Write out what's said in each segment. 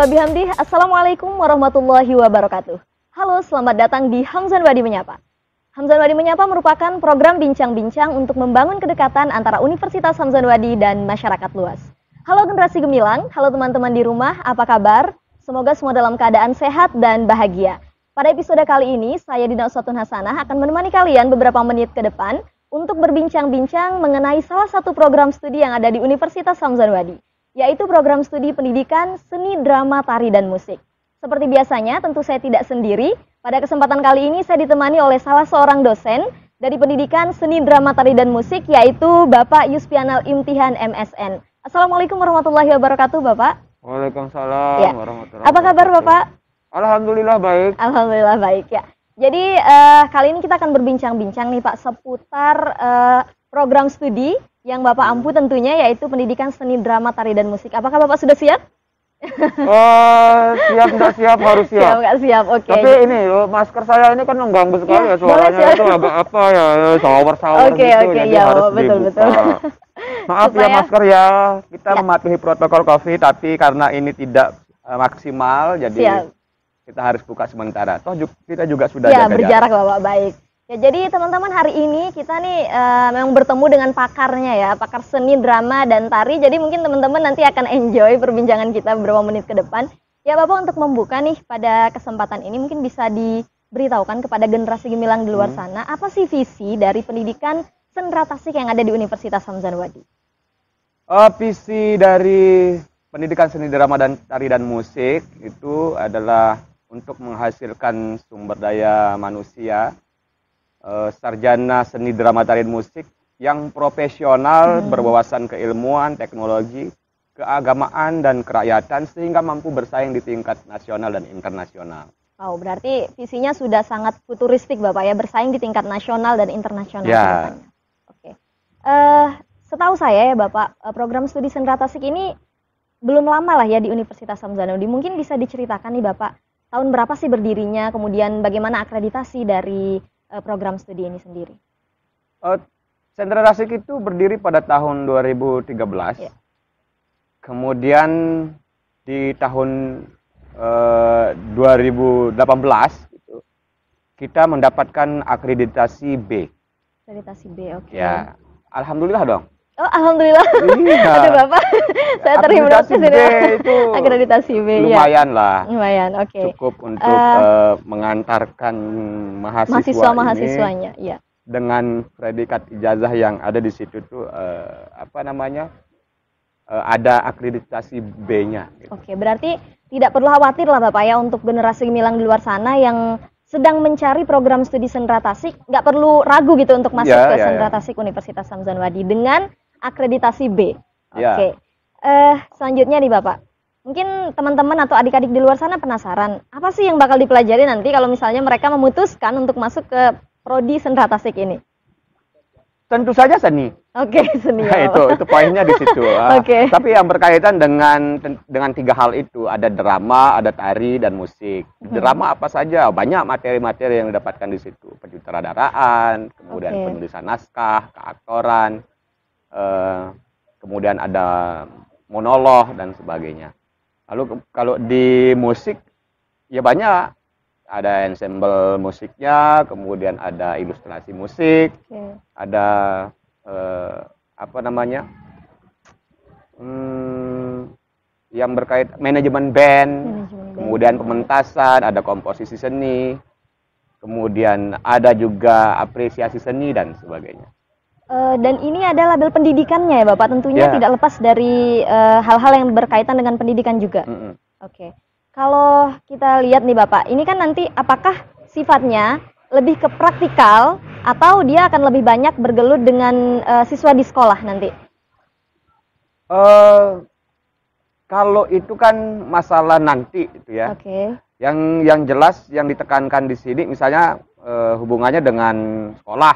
wa bihamdih. Assalamualaikum warahmatullahi wabarakatuh. Halo, selamat datang di Hamzan Wadi Menyapa. Hamzan Wadi Menyapa merupakan program bincang-bincang untuk membangun kedekatan antara Universitas Hamzan Wadi dan masyarakat luas. Halo generasi gemilang, halo teman-teman di rumah, apa kabar? Semoga semua dalam keadaan sehat dan bahagia. Pada episode kali ini, saya Dina Uswatun Hasanah akan menemani kalian beberapa menit ke depan untuk berbincang-bincang mengenai salah satu program studi yang ada di Universitas Hamzan Wadi, yaitu program studi pendidikan seni, drama, tari, dan musik. Seperti biasanya, tentu saya tidak sendiri. Pada kesempatan kali ini saya ditemani oleh salah seorang dosen dari pendidikan seni, drama, tari, dan musik, yaitu Bapak Yuspianal Imtihan MSN. Assalamualaikum warahmatullahi wabarakatuh, Bapak. Waalaikumsalam Ya. warahmatullahi Apa kabar, wabarakatuh. Bapak? Alhamdulillah baik. Alhamdulillah baik ya. Jadi kali ini kita akan berbincang-bincang nih Pak seputar program studi yang Bapak ampu tentunya, yaitu pendidikan seni, drama, tari, dan musik. Apakah Bapak sudah siap? Siap nggak siap harus Siap siap. nggak siap? Oke. Tapi ini loh, masker saya ini kan mengganggu sekali Ya, ya suaranya boleh, itu agak apa ya, shower Oke, gitu, oke, jadi ya, harus betul, dibuka. betul. Maaf ya Supaya- masker ya, kita Ya. mematuhi protokol COVID, tapi karena ini tidak maksimal, jadi Siap. kita harus buka sementara. Toh kita juga sudah Ya, jaga berjarak Bapak, baik. Ya, jadi teman-teman hari ini kita nih memang bertemu dengan pakarnya ya, pakar seni, drama, dan tari. Jadi mungkin teman-teman nanti akan enjoy perbincangan kita beberapa menit ke depan. Ya Bapak, untuk membuka nih pada kesempatan ini mungkin bisa diberitahukan kepada generasi gemilang di luar sana, apa sih visi dari pendidikan sendera tasik yang ada di Universitas Hamzan Wadi? Visi dari pendidikan seni, drama, dan tari dan musik itu adalah untuk menghasilkan sumber daya manusia, sarjana seni, drama, tari, dan musik yang profesional, berwawasan keilmuan, teknologi, keagamaan, dan kerakyatan sehingga mampu bersaing di tingkat nasional dan internasional. Wow, berarti visinya sudah sangat futuristik Bapak ya, bersaing di tingkat nasional dan internasional ke Ya. depannya. Oke. Setahu saya ya Bapak, program studi sendera tasik ini belum lama lah ya di Universitas Hamzan Wadi. Mungkin bisa diceritakan nih Bapak, tahun berapa sih berdirinya, kemudian bagaimana akreditasi dari program studi ini sendiri? Sendera Tasik itu berdiri pada tahun 2013. Ya. Kemudian di tahun 2018 gitu, kita mendapatkan akreditasi B. Akreditasi B, oke. Ya, alhamdulillah dong. Oh, alhamdulillah. Iya. Aduh Bapak, saya terhipnotis Akreditasi ini. B itu Akreditasi B, ya. lumayan lah. Lumayan, oke. Cukup untuk mengantarkan mahasiswa ini Mahasiswa-mahasiswanya, iya. dengan predikat ijazah yang ada di situ tuh ada akreditasi B-nya. Gitu. Oke, berarti tidak perlu khawatir lah Bapak ya untuk generasi gemilang di luar sana yang sedang mencari program studi sendera tasik, nggak perlu ragu gitu untuk masuk Ya, ke ya, sendera ya. tasik Universitas Hamzan Wadi dengan akreditasi B. Ya. Oke. Selanjutnya nih Bapak, mungkin teman-teman atau adik-adik di luar sana penasaran, apa sih yang bakal dipelajari nanti kalau misalnya mereka memutuskan untuk masuk ke prodi sendera tasik ini? Tentu saja seni. Oke, seni. Nah, itu poinnya di situ. Oke. Tapi yang berkaitan dengan tiga hal itu, ada drama, ada tari, dan musik. Drama apa saja? Banyak materi-materi yang didapatkan di situ. Penyutradaraan, kemudian Oke. penulisan naskah, keaktoran, kemudian ada monolog dan sebagainya. Lalu kalau di musik, ya banyak. Ada ensemble musiknya, kemudian ada ilustrasi musik, Oke. ada yang berkait manajemen band, Manajemen band. kemudian pementasan, ada komposisi seni, kemudian ada juga apresiasi seni dan sebagainya. Dan ini ada label pendidikannya ya Bapak, tentunya Ya. tidak lepas dari hal-hal yang berkaitan dengan pendidikan juga. Mm-mm. Oke, kalau kita lihat nih Bapak, ini kan nanti apakah sifatnya lebih ke praktikal atau dia akan lebih banyak bergelut dengan siswa di sekolah nanti? Kalau itu kan masalah nanti itu ya. Oke, Yang jelas yang ditekankan di sini misalnya hubungannya dengan sekolah,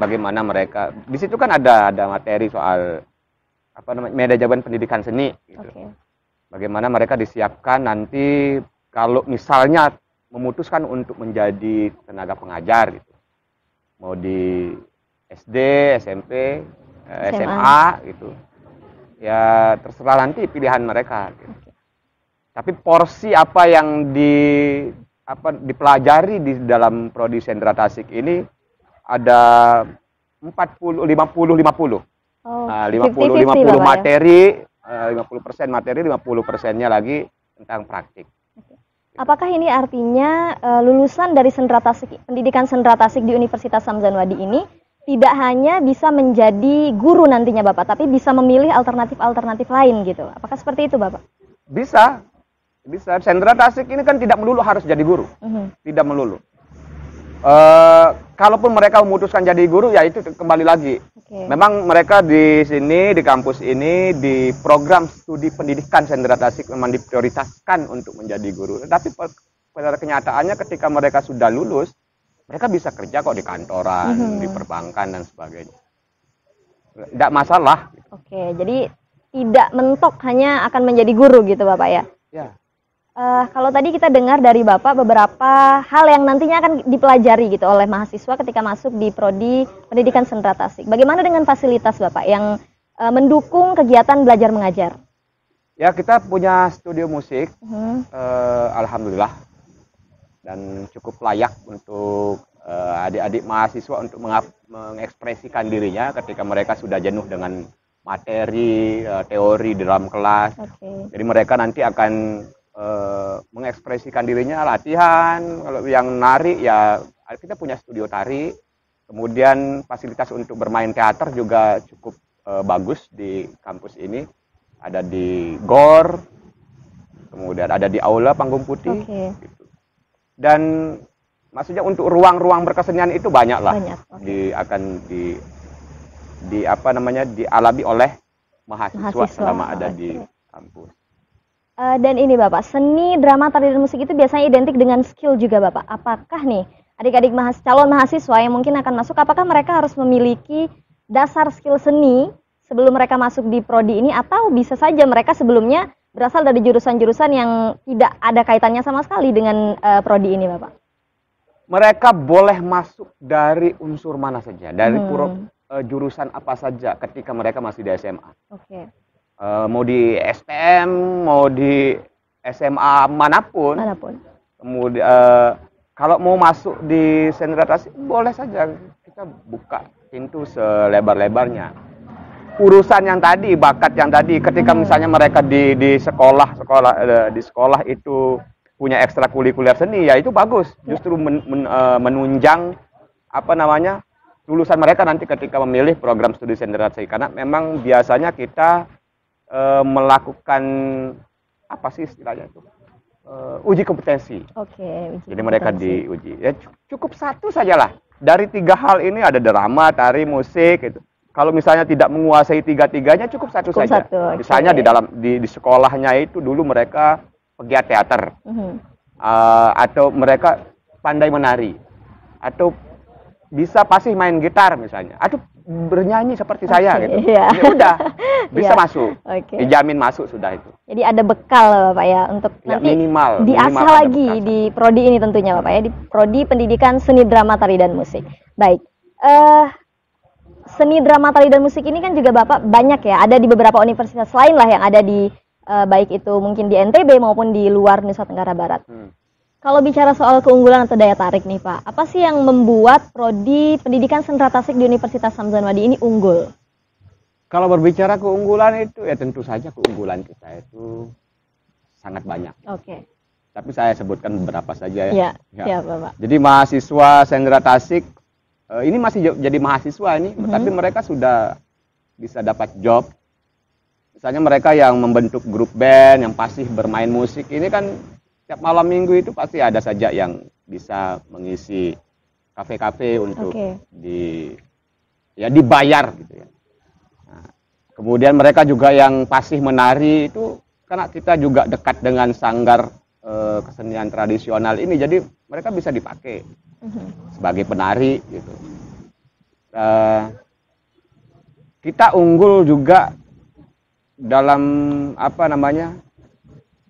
bagaimana mereka. Di situ kan ada materi soal manajemen pendidikan seni gitu. oke. Bagaimana mereka disiapkan nanti kalau misalnya memutuskan untuk menjadi tenaga pengajar gitu. Mau di SD, SMP, SMA gitu. Ya terserah nanti pilihan mereka gitu. Tapi porsi apa yang dipelajari di dalam prodi Sendera Tasik ini ada 40 50 50. Oh, Nah, 50 50-50 lah, Pak, ya. materi, 50% materi, 50%-nya lagi tentang praktik. Apakah ini artinya lulusan dari Sendera Tasik, pendidikan Sendera Tasik di Universitas Hamzan Wadi ini tidak hanya bisa menjadi guru nantinya Bapak, tapi bisa memilih alternatif-alternatif lain gitu. Apakah seperti itu Bapak? Bisa, bisa. Sendera Tasik ini kan tidak melulu harus jadi guru, tidak melulu. Kalaupun mereka memutuskan jadi guru, ya itu kembali lagi. Memang mereka di sini, di kampus ini, di program studi pendidikan Sendera Tasik memang diprioritaskan untuk menjadi guru. Tapi pada kenyataannya ketika mereka sudah lulus, mereka bisa kerja kok di kantoran, di perbankan dan sebagainya. Tidak masalah. Oke, jadi tidak mentok hanya akan menjadi guru gitu Bapak ya? Ya. Kalau tadi kita dengar dari Bapak beberapa hal yang nantinya akan dipelajari gitu oleh mahasiswa ketika masuk di Prodi Pendidikan Sendera Tasik. Bagaimana dengan fasilitas Bapak yang mendukung kegiatan belajar mengajar? Ya, kita punya studio musik, alhamdulillah, dan cukup layak untuk adik-adik mahasiswa untuk mengekspresikan dirinya ketika mereka sudah jenuh dengan materi, teori di dalam kelas. Jadi mereka nanti akan mengekspresikan dirinya latihan. Kalau yang nari ya kita punya studio tari, kemudian fasilitas untuk bermain teater juga cukup bagus di kampus ini, ada di GOR, kemudian ada di aula Panggung Putih gitu. Dan maksudnya untuk ruang-ruang berkesenian itu banyak lah, akan dialami oleh mahasiswa selama ada di kampus. Dan ini Bapak, seni, drama, tari, dan musik itu biasanya identik dengan skill juga Bapak. Apakah nih adik-adik calon mahasiswa yang mungkin akan masuk, apakah mereka harus memiliki dasar skill seni sebelum mereka masuk di prodi ini, atau bisa saja mereka sebelumnya berasal dari jurusan-jurusan yang tidak ada kaitannya sama sekali dengan prodi ini Bapak? Mereka boleh masuk dari unsur mana saja, dari jurusan apa saja ketika mereka masih di SMA. Mau di STM, mau di SMA manapun. Kemudian kalau mau masuk di Sendera Tasik boleh saja, kita buka pintu selebar-lebarnya. Urusan yang tadi, bakat yang tadi, ketika misalnya mereka di sekolah itu punya ekstrakurikuler seni, ya itu bagus. Justru menunjang lulusan mereka nanti ketika memilih program studi Sendera Tasik, karena memang biasanya kita melakukan uji kompetensi. Jadi mereka diuji. Ya cukup satu sajalah. Dari 3 hal ini ada drama, tari, musik gitu. Kalau misalnya tidak menguasai tiga-tiganya cukup satu saja. Misalnya di sekolahnya itu dulu mereka pegiat teater. Atau mereka pandai menari. Atau bisa fasih main gitar misalnya. Atau bernyanyi seperti saya gitu. Ya udah bisa masuk. Dijamin masuk sudah itu. Jadi ada bekal Bapak ya untuk nanti minimal diasah lagi di prodi ini tentunya Bapak ya, di prodi Pendidikan Seni, Drama, Tari, dan Musik. Baik. Seni, drama, tari, dan musik ini kan juga Bapak banyak ya, ada di beberapa universitas lain lah yang ada di baik itu mungkin di NTB maupun di luar Nusa Tenggara Barat. Kalau bicara soal keunggulan atau daya tarik nih Pak, apa sih yang membuat prodi Pendidikan Sendera Tasik di Universitas Hamzan Wadi ini unggul? Kalau berbicara keunggulan itu ya tentu saja keunggulan kita itu sangat banyak. Tapi saya sebutkan beberapa saja ya. Siap Bapak. Jadi mahasiswa Sendera Tasik ini masih jadi mahasiswa ini, tapi mereka sudah bisa dapat job. Misalnya mereka yang membentuk grup band, yang pasti bermain musik, ini kan setiap malam minggu itu pasti ada saja yang bisa mengisi kafe-kafe untuk dibayar gitu ya. Nah, kemudian mereka juga yang pasti menari itu karena kita juga dekat dengan sanggar kesenian tradisional ini, jadi mereka bisa dipakai sebagai penari gitu. Kita unggul juga dalam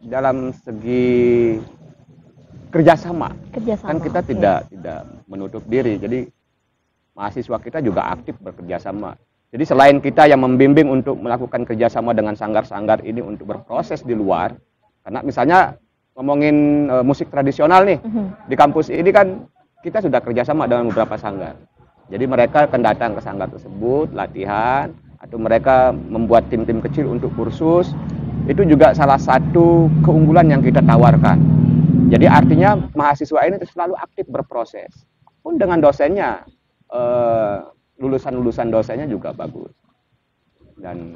dalam segi kerjasama. Kan kita tidak menutup diri, jadi mahasiswa kita juga aktif bekerjasama. Jadi selain kita yang membimbing untuk melakukan kerjasama dengan sanggar-sanggar ini untuk berproses di luar, Karena misalnya ngomongin musik tradisional nih, di kampus ini kan kita sudah kerjasama dengan beberapa sanggar. Jadi mereka akan datang ke sanggar tersebut, latihan, atau mereka membuat tim-tim kecil untuk kursus. Itu juga salah satu keunggulan yang kita tawarkan. Jadi artinya mahasiswa ini selalu aktif berproses. Pun dengan dosennya, lulusan-lulusan dosennya juga bagus. Dan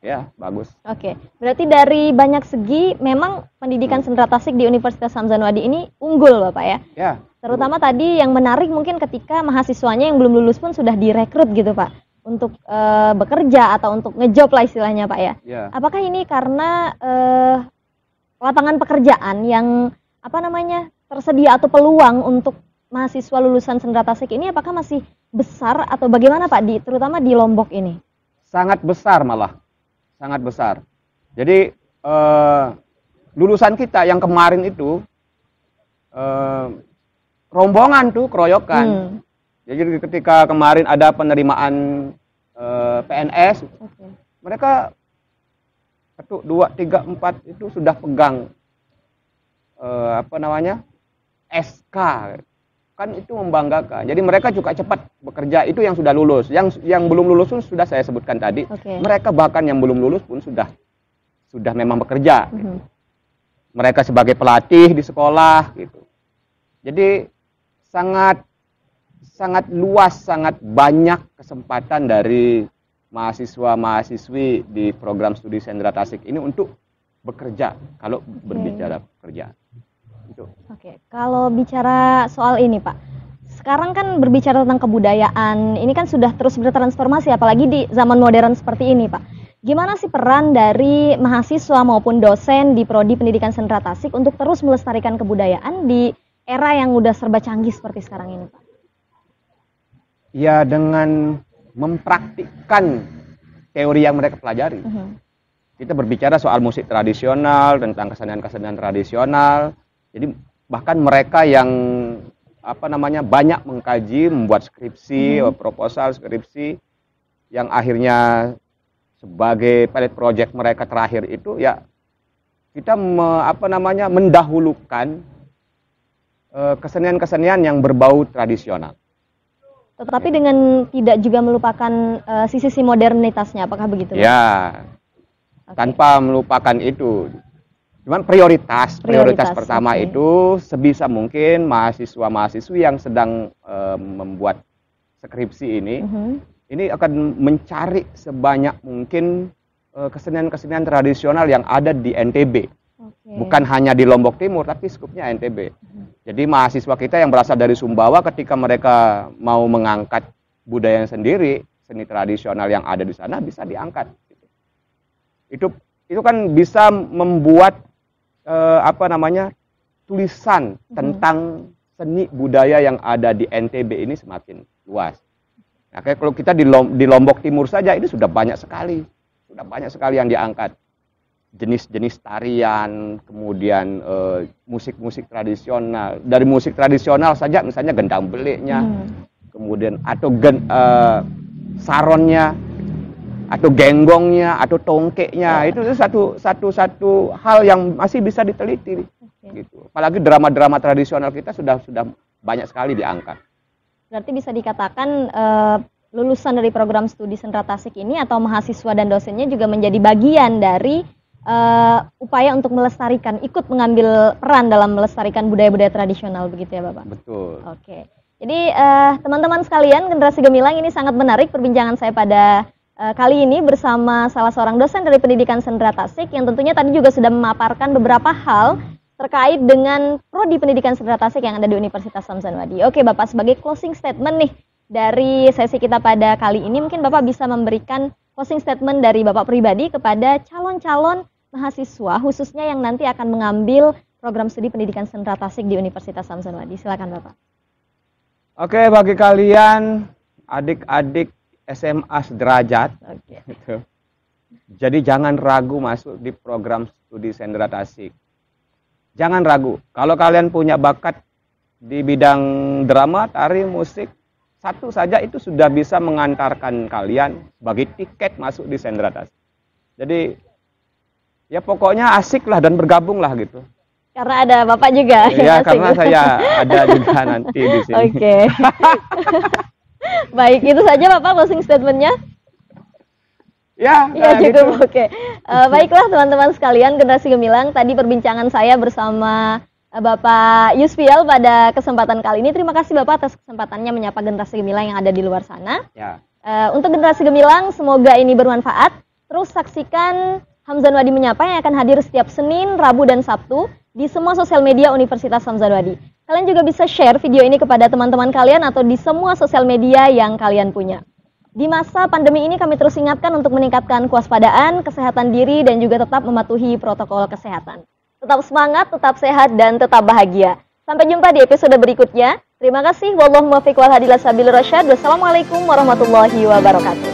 ya, bagus. Oke, berarti dari banyak segi memang pendidikan sendera tasik di Universitas Hamzah Wadi ini unggul Bapak ya? Ya. Terutama tadi yang menarik mungkin ketika mahasiswanya yang belum lulus pun sudah direkrut gitu Pak, untuk bekerja atau untuk ngejob lah istilahnya Pak ya? Ya. Apakah ini karena lapangan pekerjaan yang tersedia atau peluang untuk mahasiswa lulusan sendera tasik ini apakah masih besar atau bagaimana Pak, terutama di Lombok ini? Sangat besar malah. Sangat besar. Jadi lulusan kita yang kemarin itu rombongan tuh, keroyokan. Jadi ketika kemarin ada penerimaan PNS, mereka 1, 2, 3, 4 itu sudah pegang SK. Kan itu membanggakan. Jadi mereka juga cepat bekerja, itu yang sudah lulus. Yang belum lulus pun sudah saya sebutkan tadi. Mereka bahkan yang belum lulus pun sudah memang bekerja. Gitu. Mereka sebagai pelatih di sekolah gitu. Jadi sangat luas, sangat banyak kesempatan dari mahasiswa-mahasiswi di program studi sendera tasik ini untuk bekerja kalau berbicara pekerjaan. Itu. Kalau bicara soal ini Pak, sekarang kan berbicara tentang kebudayaan, ini kan sudah terus bertransformasi apalagi di zaman modern seperti ini Pak. Gimana sih peran dari mahasiswa maupun dosen di Prodi Pendidikan Sendera Tasik untuk terus melestarikan kebudayaan di era yang udah serba canggih seperti sekarang ini Pak? Ya dengan mempraktikkan teori yang mereka pelajari. Kita berbicara soal musik tradisional, tentang kesenian-kesenian tradisional. Jadi bahkan mereka yang banyak mengkaji, membuat skripsi, proposal skripsi yang akhirnya sebagai pilot project mereka terakhir itu ya kita mendahulukan kesenian-kesenian yang berbau tradisional. Tetapi dengan tidak juga melupakan sisi modernitasnya, apakah begitu? Ya, tanpa melupakan itu. Cuman prioritas pertama itu sebisa mungkin mahasiswa-mahasiswi yang sedang membuat skripsi ini akan mencari sebanyak mungkin kesenian-kesenian tradisional yang ada di NTB. Bukan hanya di Lombok Timur, tapi skupnya NTB. Jadi mahasiswa kita yang berasal dari Sumbawa ketika mereka mau mengangkat budaya sendiri, seni tradisional yang ada di sana bisa diangkat. Itu kan bisa membuat tulisan tentang seni budaya yang ada di NTB ini semakin luas. Nah, kayak kalau kita di Lombok Timur saja ini sudah banyak sekali yang diangkat. Jenis-jenis tarian, kemudian musik-musik tradisional. Dari musik tradisional saja misalnya gendang beliknya, kemudian atau saronnya, atau genggongnya, atau tongkeknya, itu satu hal yang masih bisa diteliti. Gitu. Apalagi drama-drama tradisional kita sudah banyak sekali diangkat. Berarti bisa dikatakan lulusan dari program studi sendera tasik ini atau mahasiswa dan dosennya juga menjadi bagian dari upaya untuk melestarikan, ikut mengambil peran dalam melestarikan budaya-budaya tradisional begitu ya Bapak? Betul. Oke. Jadi teman-teman sekalian, generasi gemilang, ini sangat menarik perbincangan saya pada kali ini bersama salah seorang dosen dari Pendidikan Sendera Tasik yang tentunya tadi juga sudah memaparkan beberapa hal terkait dengan Prodi Pendidikan Sendera Tasik yang ada di Universitas Hamzah Wadi. Oke Bapak, sebagai closing statement nih dari sesi kita pada kali ini, mungkin Bapak bisa memberikan closing statement dari Bapak pribadi kepada calon-calon mahasiswa khususnya yang nanti akan mengambil program studi Pendidikan Sendera Tasik di Universitas Hamzah Wadi. Silakan Bapak. Oke, bagi kalian adik-adik SMA sederajat, gitu. Jadi jangan ragu masuk di program studi Sendera Tasik. Jangan ragu. Kalau kalian punya bakat di bidang drama, tari, musik, satu saja itu sudah bisa mengantarkan kalian sebagai tiket masuk di Sendera Tasik. Jadi Ya pokoknya asik lah dan bergabung lah gitu. Karena ada Bapak juga. Ya yang asik. karena saya ada juga nanti di sini. Oke. Baik, itu saja Bapak closing statementnya. Ya, Ya gitu. cukup, oke. Baiklah teman-teman sekalian, Generasi Gemilang, tadi perbincangan saya bersama Bapak Yusfiel pada kesempatan kali ini. Terima kasih Bapak atas kesempatannya menyapa Generasi Gemilang yang ada di luar sana. Ya. Untuk Generasi Gemilang, semoga ini bermanfaat. Terus saksikan Hamzan Wadi Menyapa yang akan hadir setiap Senin, Rabu, dan Sabtu di semua sosial media Universitas Hamzan Wadi. Kalian juga bisa share video ini kepada teman-teman kalian atau di semua sosial media yang kalian punya. Di masa pandemi ini kami terus ingatkan untuk meningkatkan kewaspadaan, kesehatan diri, dan juga tetap mematuhi protokol kesehatan. Tetap semangat, tetap sehat, dan tetap bahagia. Sampai jumpa di episode berikutnya. Terima kasih. Wallahu muwaffiq wal hadi ila sabilir rasyad. Wassalamualaikum warahmatullahi wabarakatuh.